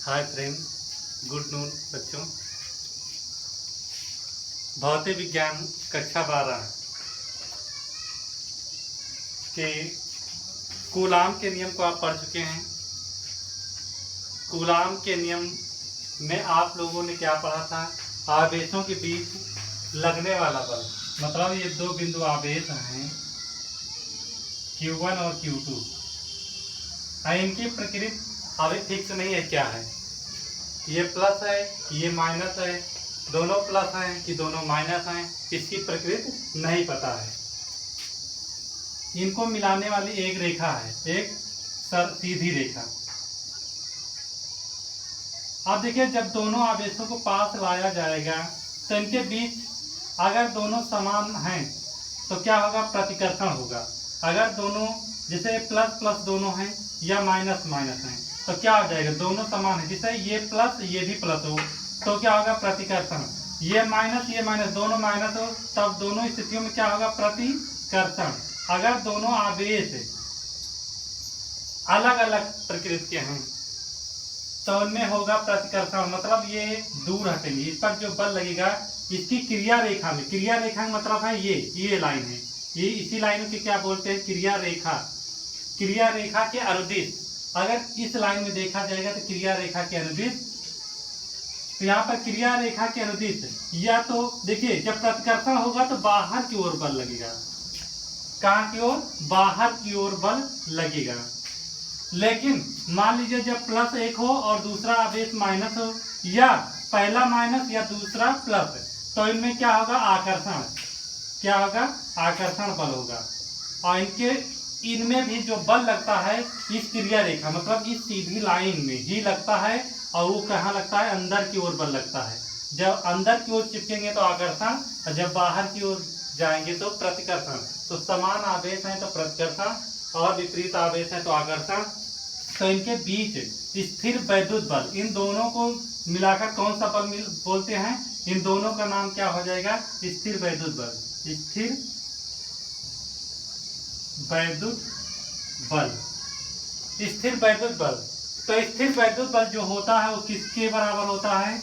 Hi friend, good noon बच्चों। भौतिक विज्ञान कक्षा 12 के कूलाम के नियम को आप पढ़ चुके हैं। कूलाम के नियम में आप लोगों ने क्या पढ़ा था? आवेशों के बीच लगने वाला बल, मतलब ये दो बिंदु आवेश हैं Q1 और Q2। इनकी प्रकृति अभी फिक्स नहीं है, क्या है, ये प्लस है ये माइनस है, दोनों प्लस हैं कि दोनों माइनस हैं, इसकी प्रकृति नहीं पता है। इनको मिलाने वाली एक रेखा है, एक सीधी रेखा। अब देखिए, जब दोनों आवेशों को पास लाया जाएगा तो इनके बीच अगर दोनों समान हैं तो क्या होगा? प्रतिकर्षण होगा। अगर दोनों जैसे प्लस प्लस दोनों हैं या माइनस माइनस हैं तो क्या हो जाएगा? दोनों समान है, जैसे ये प्लस ये भी प्लस हो तो क्या होगा? प्रतिकर्षण। ये माइनस दोनों माइनस हो तब दोनों स्थितियों में क्या होगा? प्रतिकर्षण। अगर दोनों आवेश अलग अलग प्रकृति के हैं तो उनमें होगा प्रतिकर्षण, मतलब ये दूर हटेंगे। इस पर जो बल लगेगा इसकी क्रिया रेखा में, क्रिया रेखा का मतलब है ये लाइन है, ये इसी लाइन की क्या बोलते हैं? क्रिया रेखा। क्रिया रेखा के अनुदिश अगर इस लाइन में देखा जाएगा तो क्रिया रेखा के अनुदिश, तो यहाँ पर क्रिया रेखा के अनुदिश या तो देखिए, जब प्रतिकर्षण होगा तो बाहर की ओर बल लगेगा। कहाँ की ओर? बाहर की ओर बल लगेगा। लेकिन मान लीजिए जब प्लस एक हो और दूसरा आवेश माइनस हो, या पहला माइनस या दूसरा प्लस, तो इनमें क्या होगा? आकर्षण। क्या होगा? आकर्षण बल होगा। और इनमें भी जो बल लगता है इस क्रिया रेखा, मतलब इस सीधी लाइन में ही लगता है, और वो कहाँ लगता है? अंदर की ओर बल लगता है। जब अंदर की ओर चिपकेंगे तो आकर्षण, और जब बाहर की ओर जाएंगे तो प्रतिकर्षण। तो समान आवेश है तो प्रतिकर्षण और विपरीत आवेश है तो आकर्षण। तो इनके बीच स्थिर वैद्युत बल, इन दोनों को मिलाकर कौन सा बल बोलते हैं? इन दोनों का नाम क्या हो जाएगा? स्थिर वैद्युत बल। स्थिर वैद्युत बल। स्थिर वैद्युत बल। तो स्थिर वैद्युत बल जो होता है वो किसके बराबर होता है?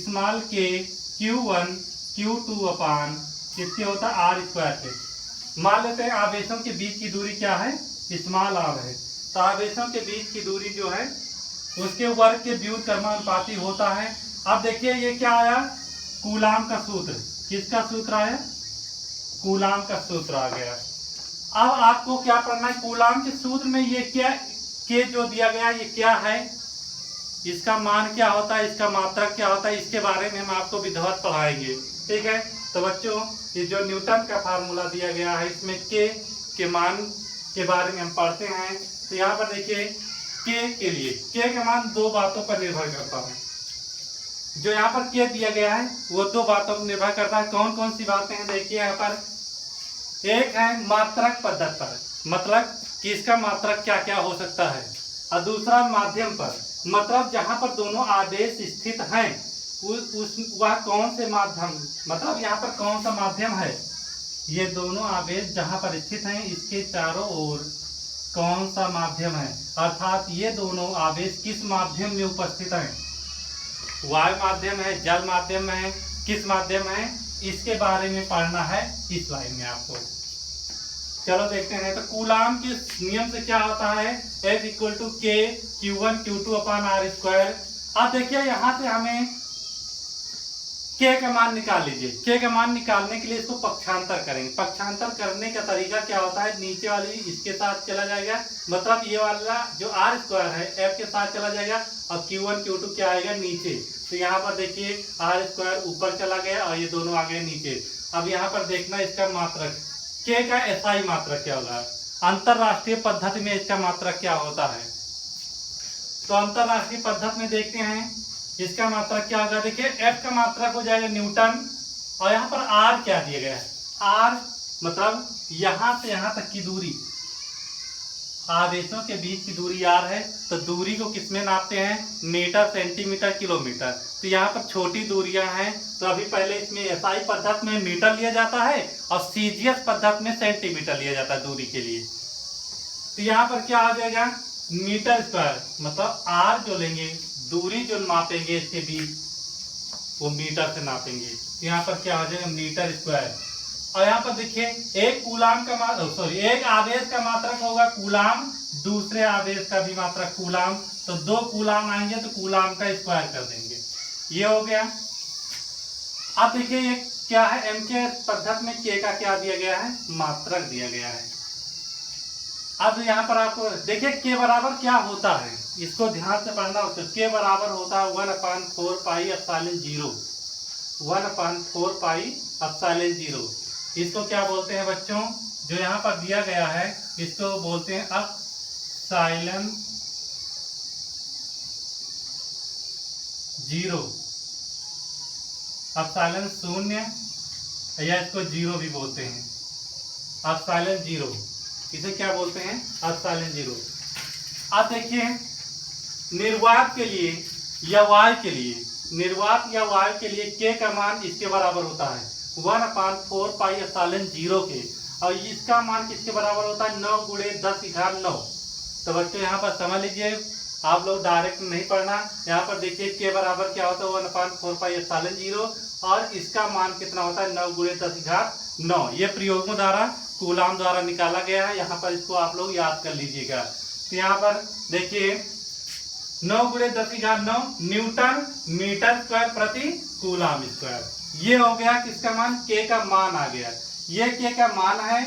स्मॉल के Q1 Q2 अपान किसके होता है? R² के। मान लेते हैं आवेशों के बीच की दूरी क्या है? स्मॉल r है। तो आवेशों के बीच की दूरी जो है उसके वर्ग के व्युत्क्रमानुपाती होता है। अब देखिए ये क्या आया? कूलाम का सूत्र। किसका सूत्र आया? कूलाम का सूत्र आ गया। अब आपको क्या पढ़ना है? कूलाम के सूत्र में ये क्या के जो दिया गया ये क्या है, इसका मान क्या होता है, इसका मात्रक क्या होता है, इसके बारे में हम आपको विधिवत पढ़ाएंगे। ठीक है, तो बच्चों ये जो न्यूटन का फार्मूला दिया गया है इसमें के मान के बारे में हम पढ़ते हैं। तो यहाँ पर देखिए के लिए के का मान दो बातों पर निर्भर करता है। जो यहाँ पर के दिया गया है वो दो बातों पर निर्भर करता है। कौन कौन सी बातें हैं? देखिए यहाँ पर एक है मात्रक पद्धति पर, मतलब कि इसका मात्रक क्या क्या हो सकता है, और दूसरा माध्यम पर, मतलब जहां पर दोनों आवेश स्थित हैं वह कौन से माध्यम, मतलब यहाँ पर कौन सा माध्यम है, ये दोनों आवेश जहां पर स्थित हैं इसके चारों ओर कौन सा माध्यम है, अर्थात ये दोनों आवेश किस माध्यम में उपस्थित हैं, वायु माध्यम है, जल माध्यम है, किस माध्यम है, इसके बारे में पढ़ना है इस लाइन में आपको। चलो देखते हैं। तो कूलाम के नियम से क्या होता है? F = K Q1 Q2 अपान R²। अब देखिए यहाँ से हमें K का मान निकाल लीजिए। K का मान निकालने के लिए इसको पक्षांतर करेंगे। पक्षांतर करने का तरीका क्या होता है? नीचे वाली इसके साथ चला जाएगा, मतलब ये वाला जो R² है F के साथ चला जाएगा, और Q1 Q2 क्या आएगा? नीचे। तो यहाँ पर देखिए R² ऊपर चला गया और ये दोनों आ गए नीचे। अब यहाँ पर देखना इसका मात्रक के का एसआई मात्रक क्या होगा, अंतरराष्ट्रीय पद्धति में इसका मात्रक क्या होता है। तो अंतरराष्ट्रीय पद्धति में देखते हैं इसका मात्रक क्या होगा। देखिए एफ का मात्रक हो जाएगा न्यूटन, और यहाँ पर आर क्या दिया गया है? आर मतलब यहाँ से यहाँ तक की दूरी, आवेशों के बीच की दूरी आर है। तो दूरी को किसमें नापते हैं? Metre, centimetre, kilometre. तो यहाँ पर छोटी दूरियां हैं तो अभी पहले इसमें एसआई पद्धति में मीटर लिया जाता है और सीजीएस पद्धति में सेंटीमीटर लिया जाता है दूरी के लिए। तो यहाँ पर क्या आ जाएगा? मीटर स्क्वायर, मतलब आर जो लेंगे दूरी जो नापेंगे इसके बीच वो मीटर से नापेंगे। यहाँ पर क्या हो जाएगा, मीटर स्क्वायर। और यहाँ पर देखिए एक कूलाम का एक आवेश का मात्रक होगा कूलाम, दूसरे आवेश का भी मात्रक कूलाम, तो 2 कूलाम आएंगे तो कूलाम का स्क्वायर कर देंगे। ये हो गया। अब देखिए ये क्या है, एम के पद्धति में के का क्या दिया गया है, मात्रक दिया गया है। अब यहाँ पर आपको देखिए के बराबर क्या होता है, इसको ध्यान से पढ़ना होता है। के बराबर होता है 1/4 पाई एप्सिलॉन 0, 1/4 पाई एप्सिलॉन 0। इसको क्या बोलते हैं बच्चों, जो यहाँ पर दिया गया है इसको बोलते हैं एप्सिलॉन 0, एप्सिलॉन 0 या इसको 0 भी बोलते हैं, एप्सिलॉन 0, इसे क्या बोलते हैं, एप्सिलॉन 0। अब देखिए निर्वात के लिए या वायु के लिए, निर्वात या वायु के लिए के का मान इसके बराबर होता है 1/4 पाई एप्सिलॉन 0 के, और इसका मान किसके बराबर होता है, 9 × 10⁹9। तो बच्चों यहाँ पर समझ लीजिए, आप लोग डायरेक्ट नहीं पढ़ना। यहाँ पर देखिए के बराबर क्या होता है 1/4 पाई एप्सिलॉन 0, और इसका मान कितना होता है 9 × 10⁹9। ये प्रयोगों द्वारा कूलाम द्वारा निकाला गया है। यहाँ पर इसको आप लोग याद कर लीजिएगा। तो यहाँ पर देखिए 9 × 10⁹9 न्यूटन मीटर स्क्वायर प्रति कूलाम स्क्वायर। ये हो गया किसका मान, के का मान आ गया। ये के का मान है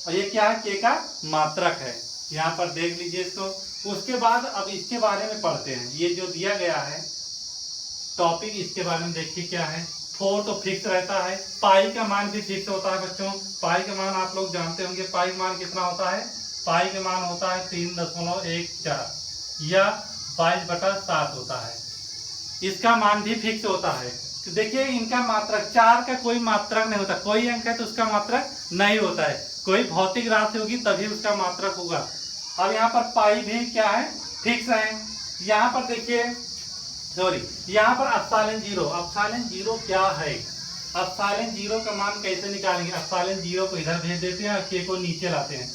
और ये क्या है, के का मात्रक है। यहाँ पर देख लीजिए इसको। उसके बाद अब इसके बारे में पढ़ते हैं। ये जो दिया गया है टॉपिक, इसके बारे में देखिए क्या है। 4 तो फिक्स रहता है, पाई का मान भी फिक्स होता है बच्चों। पाई का मान आप लोग जानते होंगे, पाई मान कितना होता है, पाई का मान होता है 3.14 या 22/7 होता है। इसका मान भी फिक्स होता है। तो देखिए इनका मात्रक, 4 का कोई मात्रक नहीं होता, कोई अंक है तो उसका मात्रक नहीं होता है, कोई भौतिक राशि होगी तभी उसका मात्रक होगा। अब यहाँ पर पाई भी क्या है, फिक्स है। यहाँ पर देखिए यहाँ पर एप्सिलॉन 0, एप्सिलॉन 0 क्या है, एप्सिलॉन 0 का मान कैसे निकालेंगे। एप्सिलॉन 0 को इधर भेज देते हैं और के को नीचे लाते हैं,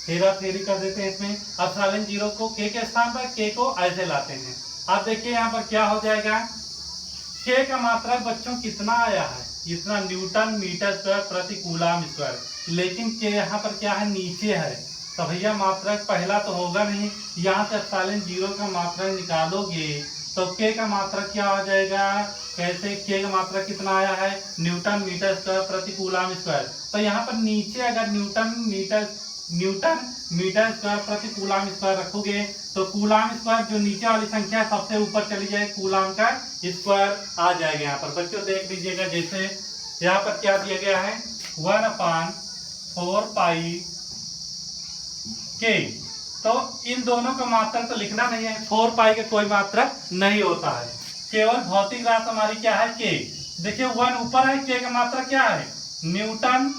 हेरा फेरी कर देते हैं इसमें। एप्सिलॉन 0 को के स्थान पर के को ऐसे लाते हैं। अब देखिए यहाँ पर क्या हो जाएगा, के का मात्रक बच्चों कितना आया है, इतना न्यूटन मीटर स्क्वायर प्रति कूलाम स्क्वायर। लेकिन के यहाँ पर क्या है, नीचे है, तो भैया मात्रक पहला तो होगा नहीं। यहाँ से एप्सिलॉन 0 का मात्रक निकालोगे तो के का मात्रक क्या हो जाएगा, कैसे, के का मात्रक कितना आया है, न्यूटन मीटर स्क्वायर प्रति कूलाम स्क्वायर। तो यहाँ पर नीचे अगर न्यूटन मीटर स्क्वायर प्रति कूलाम स्क्वायर रखोगे तो कूलाम स्क्वायर जो नीचे वाली संख्या सबसे ऊपर चली जाए, कूलाम का स्क्वायर आ जाएगा। यहाँ पर बच्चों देख लीजिएगा, जैसे यहाँ पर क्या दिया गया है 1/4 पाई के, तो इन दोनों का मात्रक तो लिखना नहीं है, 4 पाई का कोई मात्रक नहीं होता है, केवल भौतिक राशि हमारी क्या है, के। देखिए 1 ऊपर है, के का मात्रक क्या है, न्यूटन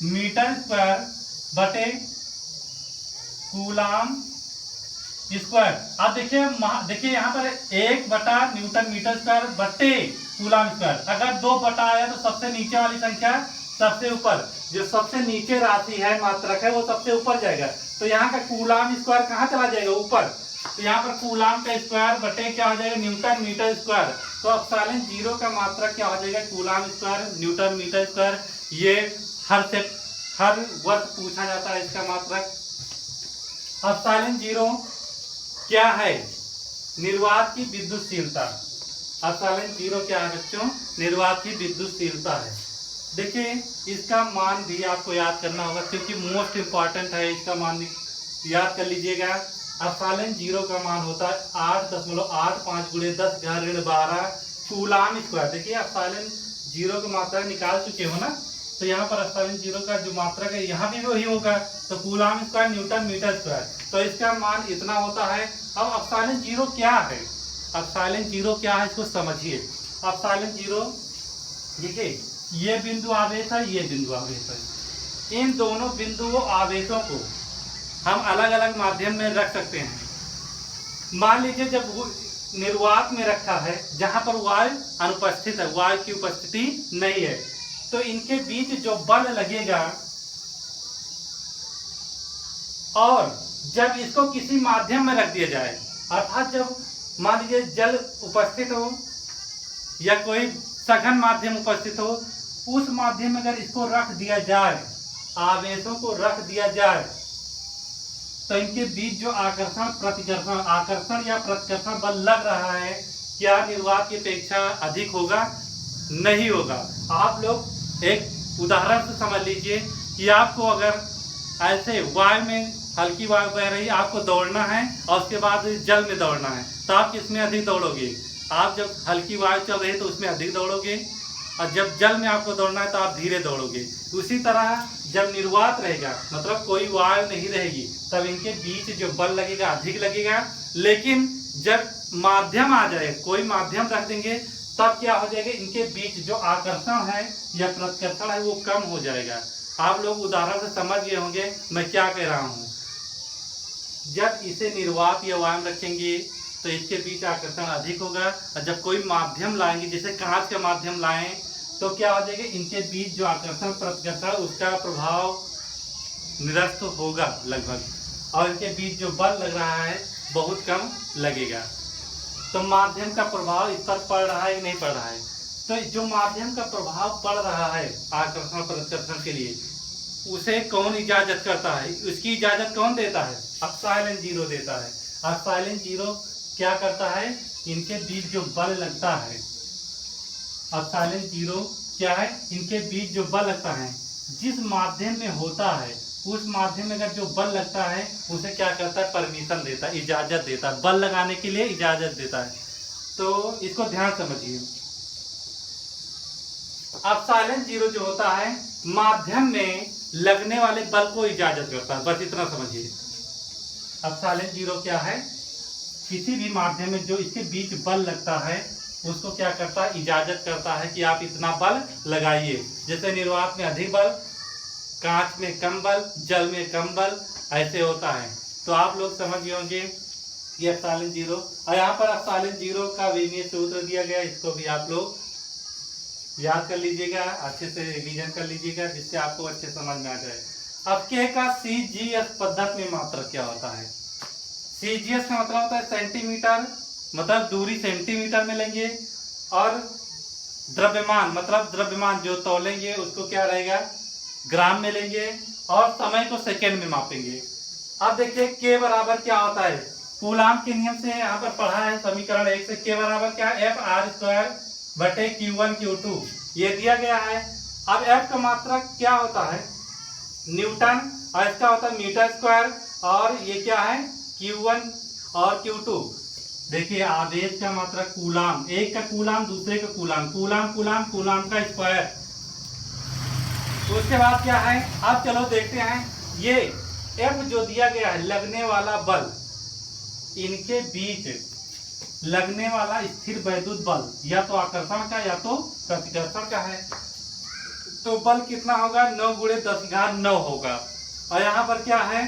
मीटर स्क्वायर बटे कूलाम स्क्वायर। अब देखिए यहाँ पर 1 न्यूटन मीटर स्क्वायर बटे कूलाम स्क्वायर। अगर 2 बटा आया तो सबसे नीचे वाली संख्या सबसे ऊपर, जो सबसे नीचे राशि है मात्रक है वो सबसे ऊपर जाएगा। तो यहाँ का कूलाम स्क्वायर कहाँ चला जाएगा, ऊपर। तो यहाँ पर कूलाम का स्क्वायर बटे क्या हो जाएगा, न्यूटन मीटर स्क्वायर। तो एप्सिलॉन 0 का मात्रक क्या हो जाएगा, coulomb square newton metre square. ये हर वर्ष पूछा जाता है इसका मात्रक। एप्सिलॉन 0 क्या है, निर्वात की विद्युतशीलता। एप्सिलॉन 0 क्या है बच्चों, निर्वात की विद्युतशीलता है। देखिए इसका मान भी आपको याद करना होगा क्योंकि मोस्ट इंपॉर्टेंट है, इसका मान याद कर लीजिएगा। एप्सिलॉन 0 का मान होता है 8.85 × 10⁻12 कूलाम स्क्वायर। देखिए एप्सिलॉन 0 का मात्रा निकाल चुके हो ना, तो यहाँ पर एप्सिलॉन 0 का जो मात्रक है यहाँ भी वही होगा, तो coulomb square newton metre square, तो इसका मान इतना होता है। अब एप्सिलॉन 0 क्या है, एप्सिलॉन 0 क्या है इसको समझिए। एप्सिलॉन 0 देखिए ये बिंदु आवेश है, ये बिंदु आवेश है। इन दोनों बिंदुओं आवेशों को हम अलग अलग माध्यम में रख सकते हैं। मान लीजिए जब निर्वात में रखा है जहां पर वायु अनुपस्थित है, वायु की उपस्थिति नहीं है, तो इनके बीच जो बल लगेगा और जब इसको किसी माध्यम में रख दिया जाए, अर्थात जब मान लीजिए जल उपस्थित हो या कोई सघन माध्यम उपस्थित हो, उस माध्यम में अगर इसको रख दिया जाए, आवेशों को रख दिया जाए, तो इनके बीच जो आकर्षण प्रतिकर्षण, आकर्षण या प्रतिकर्षण बल लग रहा है, क्या निर्वात की अपेक्षा अधिक होगा? नहीं होगा। आप लोग एक उदाहरण से समझ लीजिए कि आपको अगर ऐसे वायु में हल्की वायु बह रही है, आपको दौड़ना है और उसके बाद जल में दौड़ना है, तो आप किसमें अधिक दौड़ोगे? आप जब हल्की वायु चल रही है तो उसमें अधिक दौड़ोगे, और जब जल में आपको दौड़ना है तो आप धीरे दौड़ोगे। उसी तरह जब निर्वात रहेगा, मतलब कोई वायु नहीं रहेगी, तब इनके बीच जो बल लगेगा अधिक लगेगा। लेकिन जब माध्यम आ जाए, कोई माध्यम रख देंगे, तब क्या हो जाएगा, इनके बीच जो आकर्षण है या प्रतिकर्षण है वो कम हो जाएगा। आप लोग उदाहरण से समझ गए होंगे मैं क्या कह रहा हूँ। जब इसे निर्वात या वायु रखेंगे तो इसके बीच आकर्षण अधिक होगा, और जब कोई माध्यम लाएंगे, जैसे कांच का माध्यम लाएं, तो क्या हो जाएगा, इनके बीच जो आकर्षण प्रतिकर्षण उसका प्रभाव निरस्त होगा लगभग, और इनके बीच जो बल लग रहा है बहुत कम लगेगा। तो माध्यम का प्रभाव इस पर पड़ रहा है कि नहीं पड़ रहा है? तो जो माध्यम का प्रभाव पड़ रहा है आकर्षण प्रतिकर्षण के लिए, उसे कौन इजाजत करता है? उसकी इजाजत कौन देता है? एप्सिलॉन जीरो देता है। एप्सिलॉन जीरो क्या करता है? इनके बीच जो बल लगता है, एप्सिलॉन जीरो क्या है? इनके बीच जो बल लगता है, जिस माध्यम में होता है, उस माध्यम में अगर जो बल लगता है उसे क्या करता है? परमिशन देता है, इजाजत देता है, बल लगाने के लिए इजाजत देता है। तो इसको ध्यान समझिए। एप्सिलॉन जीरो जो होता है माध्यम में लगने वाले बल को इजाजत करता है, बस इतना समझिए। एप्सिलॉन जीरो क्या है? किसी भी माध्यम में जो इसके बीच बल लगता है उसको क्या करता है? इजाजत करता है कि आप इतना बल लगाइए। जैसे निर्वात में अधिक बल, कांच में कम बल, जल में कम बल, ऐसे होता है। तो आप लोग समझ गए होंगे ये एप्सिलॉन जीरो। और यहाँ पर एप्सिलॉन जीरो का विमीय सूत्र दिया गया, इसको भी आप लोग याद कर लीजिएगा, अच्छे से रिवीजन कर लीजिएगा, जिससे आपको अच्छे समझ में आ जाए। अब के का CGS पद्धति में मात्रक क्या होता है? CGS का मतलब होता है सेंटीमीटर, मतलब दूरी सेंटीमीटर में लेंगे, और द्रव्यमान मतलब द्रव्यमान जो तौलेंगे उसको क्या रहेगा? ग्राम में लेंगे, और समय को सेकेंड में मापेंगे। अब देखिए के बराबर क्या होता है? कूलाम के नियम से यहाँ पर पढ़ा है समीकरण 1 से। के बराबर क्या? F(r²) बटे Q1 Q2 ये दिया गया है। अब F का मात्रक क्या होता है? न्यूटन, और इसका होता है मीटर स्क्वायर, और ये क्या है? Q1 और Q2। देखिए आवेश का मात्रक कूलाम, एक का कूलाम दूसरे का कूलाम, कूलाम कूलाम कूलाम का स्क्वायर। तो उसके बाद क्या है? अब चलो देखते हैं, ये F जो दिया गया है लगने वाला बल, इनके बीच लगने वाला स्थिर वैद्युत बल या तो आकर्षण का या तो प्रतिकर्षण का है। तो बल कितना होगा? 9 × 10⁹ होगा। और यहाँ पर क्या है?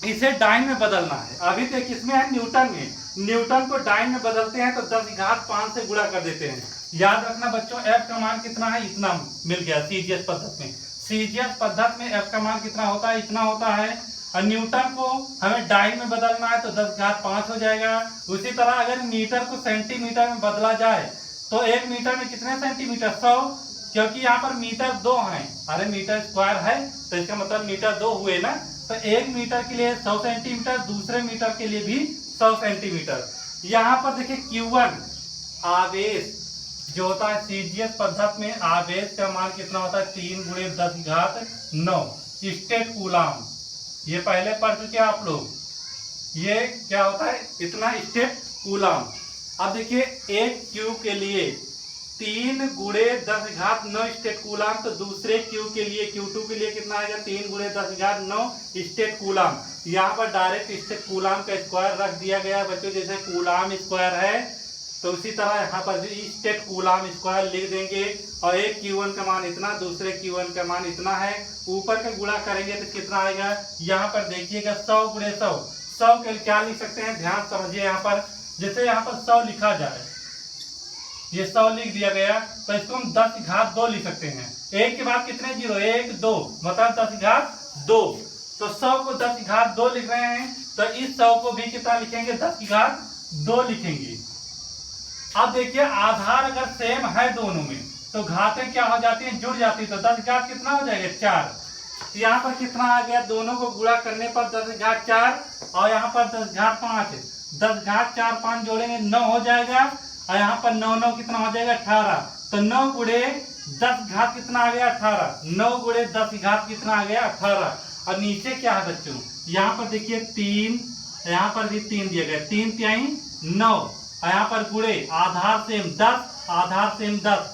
इसे डाइन में बदलना है। अभी तक किसमें है? न्यूटन में। न्यूटन को डाइन में बदलते हैं तो 10⁵ से गुणा कर देते हैं। याद रखना बच्चों, F का मान कितना है? इतना मिल गया CGS पद्धति में। CGS पद्धति में F का मान कितना होता है? इतना होता है। और न्यूटन को हमें डाइन में बदलना है तो 10⁵ हो जाएगा। उसी तरह अगर मीटर को सेंटीमीटर में बदला जाए तो 1 मीटर में कितने सेंटीमीटर? 100, क्योंकि यहाँ पर मीटर 2 हैं। अरे मीटर स्क्वायर है तो इसका मतलब मीटर 2 हुए ना। तो 1 मीटर के लिए 100 सेंटीमीटर, दूसरे मीटर के लिए भी 100 सेंटीमीटर। यहाँ पर देखिए Q1 आवेश जो होता है CGS पद्धति में, आवेश का मान कितना होता है? 3 × 10⁹ स्टेट कूलाम। ये पहले पढ़ चुके आप लोग। ये क्या होता है? इतना स्टेट कूलाम। अब देखिए एक Q के लिए 3 × 10⁹ स्टेट कूलाम, तो दूसरे Q के लिए, Q2 के लिए कितना आएगा? 3 × 10⁹ स्टेट कूलाम। यहाँ पर डायरेक्ट स्टेट कूलाम का स्क्वायर रख दिया गया बच्चों। जैसे कूलाम स्क्वायर है तो उसी तरह यहाँ पर भी स्टेट कूलाम स्क्वायर लिख देंगे। और एक Q1 का मान इतना, दूसरे Q1 का मान इतना है। ऊपर का गुणा करेंगे तो कितना आएगा? यहाँ पर देखिएगा 100 × 100। 100 के क्या लिख सकते हैं? ध्यान समझिए। यहाँ पर जैसे यहाँ पर 100 लिखा जाए, ये 100 लिख दिया गया तो इसको हम 10⁵ 2 लिख सकते हैं। एक के बाद कितने जीरो? 1 2, मतलब 10⁵ 2। तो 100 को 10 की घात 2 लिख रहे हैं, तो इस 100 को भी कितना लिखेंगे, 10 की घात 2 लिखेंगे। अब देखिए आधार अगर सेम है दोनों में तो घातें क्या हो जाती हैं, जुड़ जाती है। तो 10 घात कितना हो जाएगा, 4। यहाँ पर कितना आ गया, दोनों को गुणा करने पर 10 घात 4 और यहाँ पर 10 घात 5। 10 घात 4 5 जोड़ेंगे 9 हो जाएगा और यहाँ पर 9 9 कितना हो जाएगा, 18। तो 9 गुणे 10 घात कितना आ गया, 18। 9 गुणे 10 घात कितना आ गया, 18। और नीचे क्या है बच्चों, यहाँ पर देखिए 3, यहाँ पर भी 3 दिया गया, 3 तिहाई 9 और यहाँ पर गुणे आधार सेम 10, आधार सेम 10।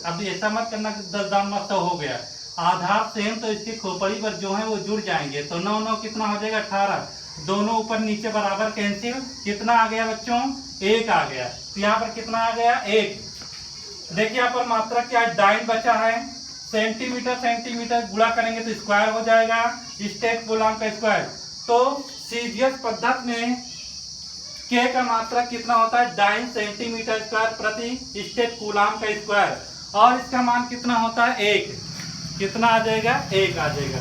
अब ऐसा मत करना कि 10 दाम मत हो गया, आधार सेम तो इसके खोपड़ी पर जो है वो जुड़ जाएंगे। तो 9 9 कितना हो जाएगा, 18। दोनों ऊपर नीचे बराबर कैंसिल, कितना आ गया बच्चों, 1 आ गया। तो यहाँ पर कितना आ गया, 1। देखिए यहाँ पर मात्रा क्या है, डाइन बचा है, सेंटीमीटर सेंटीमीटर गुणा करेंगे तो स्क्वायर हो जाएगा, स्टेट कूलाम का स्क्वायर। तो सीजीएस पद्धति में के का मात्रा कितना होता है, डाइन सेंटीमीटर स्क्वायर प्रति स्टेट कूलाम का स्क्वायर, और इसका मान कितना होता है, 1। कितना आ जाएगा, 1 आ जाएगा।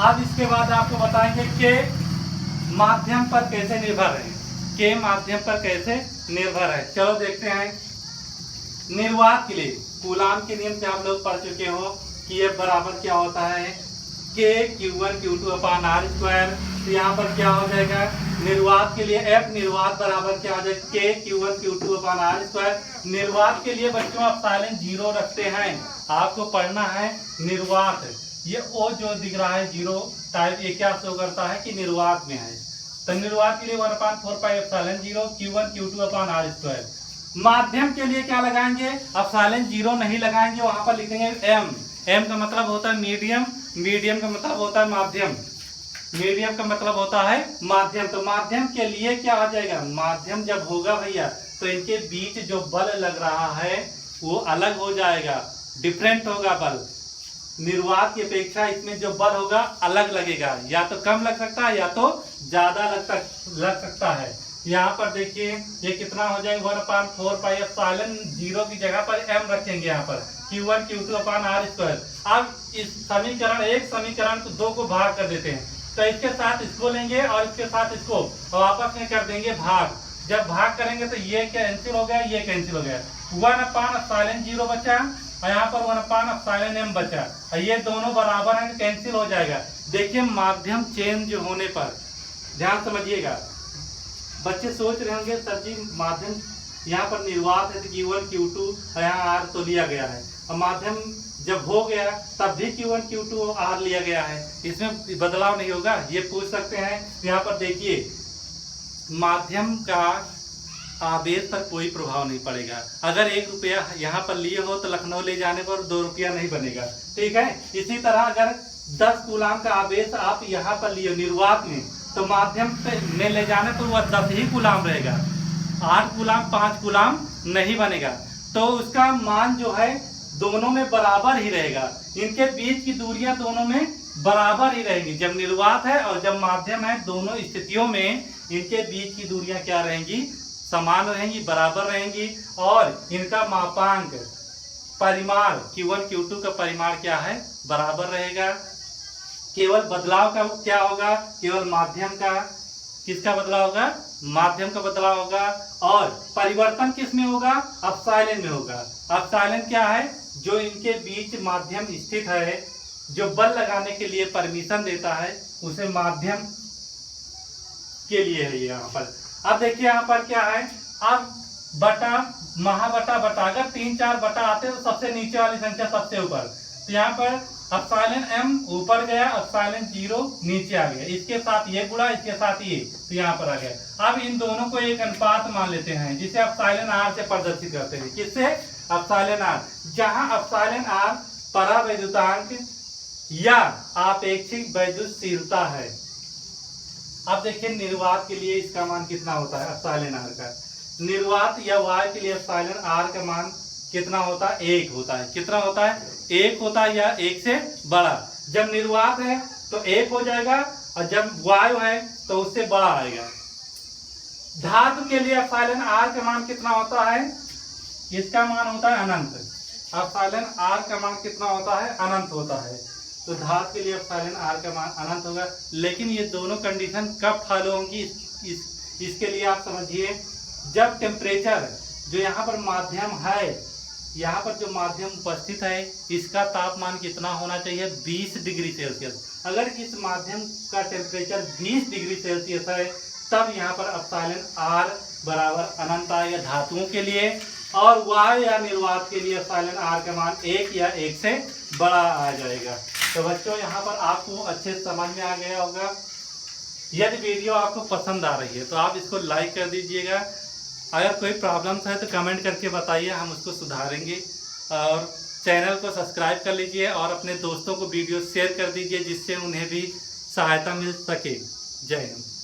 अब इसके बाद आपको बताएंगे के माध्यम पर कैसे निर्भर है, के माध्यम पर कैसे निर्भर है। चलो देखते हैं। निर्वात के लिए कूलाम के नियम से आप लोग पढ़ चुके हो कि ये बराबर क्या होता है, के Q1 Q2 upon R square. तो यहाँ पर क्या हो जाएगा, निर्वात के लिए F निर्वात बराबर क्या हो जाएगा, के Q1 Q2 upon R square. निर्वात के लिए बच्चों आप साइलेंट 0 रखते हैं, आपको पढ़ना है निर्वात। ये O जो दिख रहा है 0 टाइप, ये क्या शो करता है कि निर्वात में है। तो निर्वात के लिए 1/4 pi epsilon 0 Q1 Q2 upon R square. माध्यम के लिए क्या लगाएंगे, एप्सिलॉन 0 नहीं लगाएंगे, वहां पर लिखेंगे M। M का मतलब होता है मीडियम, मीडियम का मतलब होता है माध्यम, मीडियम का मतलब होता है माध्यम। तो माध्यम के लिए क्या हो जाएगा, माध्यम जब होगा भैया तो इनके बीच जो बल लग रहा है वो अलग हो जाएगा, डिफरेंट होगा बल। निर्वात की अपेक्षा इसमें जो बल होगा अलग लगेगा, या तो कम लग सकता है या तो ज्यादा लग सकता है। यहाँ पर देखिए ये कितना हो जाएगा, 1/4 पाई एप्सिलॉन 0 की जगह पर M रखेंगे, यहाँ पर Q1 Q2 upon R square. अब इस समीकरण, एक समीकरण को 2 को भाग कर देते हैं, तो इसके साथ इसको लेंगे और इसके साथ इसको और आपस में कर देंगे भाग। जब भाग करेंगे तो ये कैंसिल हो गया, ये कैंसिल हो गया, 1/एप्सिलॉन 0 बचा और यहाँ पर 1/एप्सिलॉन M बचा, और ये दोनों बराबर हैं, कैंसिल हो जाएगा। देखिए माध्यम चेंज होने पर ध्यान समझिएगा, बच्चे सोच रहे होंगे सर जी माध्यम यहाँ पर निर्वात है तो Q1 Q2 और यहाँ R तो लिया गया है, और माध्यम जब हो गया तब भी Q1 Q2 R लिया गया है, इसमें बदलाव नहीं होगा, ये पूछ सकते हैं। यहाँ पर देखिए माध्यम का आवेश पर कोई प्रभाव नहीं पड़ेगा। अगर 1 रुपया यहाँ पर लिए हो तो लखनऊ ले जाने पर 2 रुपया नहीं बनेगा, ठीक है। इसी तरह अगर 10 कूलाम का आवेश आप यहाँ पर लिए निर्वात में, तो माध्यम में ले जाने पर वह 10 ही कूलाम रहेगा, 8 कूलाम 5 कूलाम नहीं बनेगा। तो उसका मान जो है दोनों में बराबर ही रहेगा, इनके बीच की दूरियां दोनों में बराबर ही रहेंगी। जब निर्वात है और जब माध्यम है, दोनों स्थितियों में इनके बीच की दूरियां क्या रहेंगी, समान रहेंगी, बराबर रहेंगी। और इनका मापांक परिमाण Q1 Q2 का परिमाण क्या है, बराबर रहेगा। केवल बदलाव का क्या होगा, केवल माध्यम का, किसका बदलाव होगा, माध्यम का बदलाव होगा। और परिवर्तन किस में होगा, एप्सिलॉन में होगा। एप्सिलॉन क्या है, जो इनके बीच माध्यम स्थित है, जो बल लगाने के लिए परमिशन देता है, उसे माध्यम के लिए है यहाँ पर। अब देखिए यहाँ पर क्या है, अब बटा महाबटा बटा, अगर 3 4 बटा आते तो सबसे नीचे वाली संख्या सबसे ऊपर, तो यहाँ पर एप्सिलॉन M ऊपर गया, एप्सिलॉन 0 नीचे आ गया, इसके साथ ये गुणा, इसके साथ ये, तो यहाँ पर आ गया। अब इन दोनों को एक अनुपात मान लेते हैं, जिसे एप्सिलॉन R से प्रदर्शित करते हैं। किससे, एप्सिलॉन R, जहां एप्सिलॉन R परावैद्युतांक या आपेक्षिक वैद्युतशीलता है। अब देखिए निर्वात के लिए इसका मान कितना होता है, एप्सिलॉन R का। निर्वात या वाय के लिए एप्सिलॉन R का मान कितना होता है, 1 होता है। कितना होता है, 1 होता है, या 1 से बड़ा। जब निर्वात है तो 1 हो जाएगा, और जब वायु है तो उससे बड़ा आएगा। धातु के लिए एप्सिलॉन R का मान कितना होता है, इसका मान होता है अनंत। एप्सिलॉन R का मान कितना होता है, अनंत होता है। तो धातु के लिए एप्सिलॉन आर का मान अनंत होगा। लेकिन ये दोनों कंडीशन कब फॉलो होंगी इसके लिए आप समझिए, जब टेम्परेचर जो यहाँ पर माध्यम है, यहाँ पर जो माध्यम उपस्थित है इसका तापमान कितना होना चाहिए, 20 डिग्री सेल्सियस। अगर इस माध्यम का टेम्परेचर 20 डिग्री सेल्सियस है तब यहाँ पर एप्सिलॉन आर बराबर अनंत आएगा धातुओं के लिए, और वाय या निर्वात के लिए एप्सिलॉन आर का मान 1 या 1 से बड़ा आ जाएगा। तो बच्चों यहाँ पर आपको अच्छे समझ में आ गया होगा। यदि वीडियो आपको पसंद आ रही है तो आप इसको लाइक कर दीजिएगा। अगर कोई प्रॉब्लम्स है तो कमेंट करके बताइए, हम उसको सुधारेंगे। और चैनल को सब्सक्राइब कर लीजिए और अपने दोस्तों को वीडियो शेयर कर दीजिए जिससे उन्हें भी सहायता मिल सके। जय हिंद।